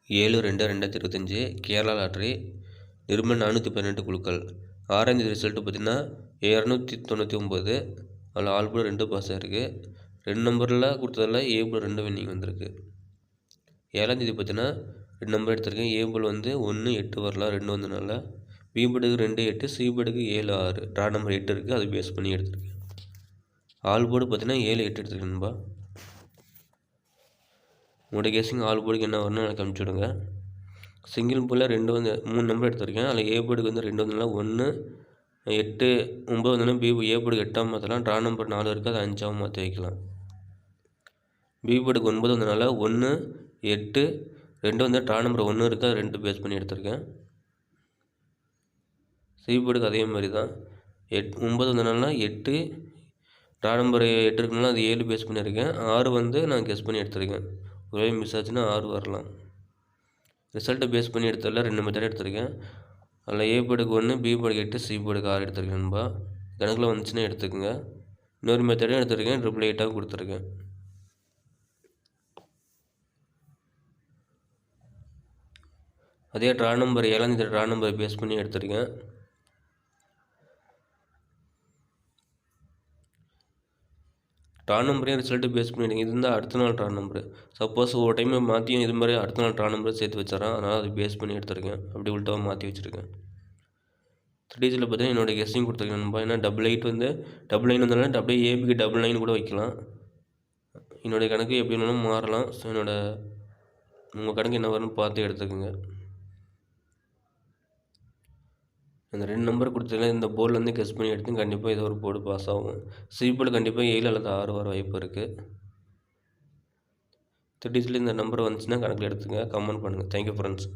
7/2/2025 Kerala lottery Nirmal 418 குழுக்கள். 6ஆம் தேதி ரிசல்ட்டு பார்த்தீங்கன்னா 299. அதில் ஆல் போர்டு 2 பாஸ் ஆகிருக்கு. 2 நம்பரில் கொடுத்ததில் ஏ போர்டு 2 வின்னிங் வந்திருக்கு. 7ஆம் தேதி பார்த்தீங்கன்னா 2 நம்பர் எடுத்திருக்கேன். ஏ போர்டு வந்து 1, 8 வரலாம், 2 வந்தனால. பி போர்டுக்கு 2, 8, சி போர்டுக்கு 7, 6. ட்ரா நம்பர் 8 இருக்குது, அதை பேஸ் பண்ணி எடுத்திருக்கேன். ஆல் போர்டு பார்த்தீங்கன்னா 7, 8 எடுத்திருக்கேன் நண்பா. உங்களோட கெஸிங் ஆல் போர்டுக்கு என்ன வரணும் எனக்கு அனுப்பிச்சி விடுங்க. சிங்கிள் போர்டில் 3 நம்பர் எடுத்திருக்கேன். அதில் ஏ போர்டுக்கு வந்து 2 வந்தனால 1, 8, 9 வந்தனால ஏ போர்டுக்கு 8ஆக மாற்றலாம். ட்ரா நம்பர் 4 இருக்குது, அதை 5ஆக மாற்றி வைக்கலாம். பி போர்டுக்கு 9 வந்தனால 1, 8, 2 வந்து ட்ரா நம்பர் 1 இருக்குது, அதை 2 பேஸ் பண்ணி எடுத்திருக்கேன். சி போர்டுக்கு அதே மாதிரி தான் 9 வந்தனால 8, ட்ரா நம்பர் 8 இருக்குனால அது 7 பேஸ் பண்ணியிருக்கேன். 6 வந்து நான் கெஸ் பண்ணி எடுத்திருக்கேன். ஒரே மிஸ் ஆச்சுன்னா 6 வரலாம். ரிசல்ட்டை பேஸ் பண்ணி எடுத்ததில் 2 மெத்தட் எடுத்திருக்கேன். அதில் ஏ போர்டுக்கு 1, பி போர்டுக்கு 8, சி போர்டுக்கு 6 எடுத்திருக்கேன் நண்பா. கணக்கில் வந்துச்சுன்னா எடுத்துக்கோங்க. இன்னொரு மெத்தடும் எடுத்திருக்கேன், 888 கொடுத்துருக்கேன். அதே ட்ரா நம்பர் 7ஆம் தேதி ட்ரா நம்பரை பேஸ் பண்ணி எடுத்திருக்கேன். ட்ரா நம்பரையும் ரிசல்ட்டு பேஸ் பண்ணிவிடுங்க. இது இருந்தால் அடுத்த நாள் ட்ரா நம்பரு. சப்போஸ் ஒரு டைம் மாற்றியும் இது மாதிரி அடுத்த நாள் ட்ரா நம்பரை சேர்த்து வச்சிடறேன். அதனால் அதை பேஸ் பண்ணி எடுத்திருக்கேன். அப்படி உள்டாவாக மாற்றி வச்சுருக்கேன். 3Dஸில் பார்த்தீங்கன்னா என்னோடய கெஸ்ஸிங் கொடுத்துருக்கேன் நண்பா. ஏன்னா 88 வந்து 99 வந்தாலும் அப்படியே ஏபிக்கு 99 கூட வைக்கலாம். என்னுடைய கணக்கு எப்படி வேணாலும் மாறலாம். ஸோ உங்கள் கணக்கு என்ன வரும்னு பார்த்து எடுத்துக்கோங்க. அந்த 2 நம்பர் கொடுத்ததில் இந்த போர்டிலேருந்து கெஸ் பண்ணி எடுத்து கண்டிப்பாக ஏதோ ஒரு போர்டு பாஸ் ஆகும். சி போர்டு கண்டிப்பாக 7 அல்லது 6 வர வாய்ப்பு இருக்குது. 3Dஸில் இந்த நம்பர் வந்துச்சுன்னா கணக்கில் எடுத்துங்க. கமெண்ட் பண்ணுங்கள். Thank you friends.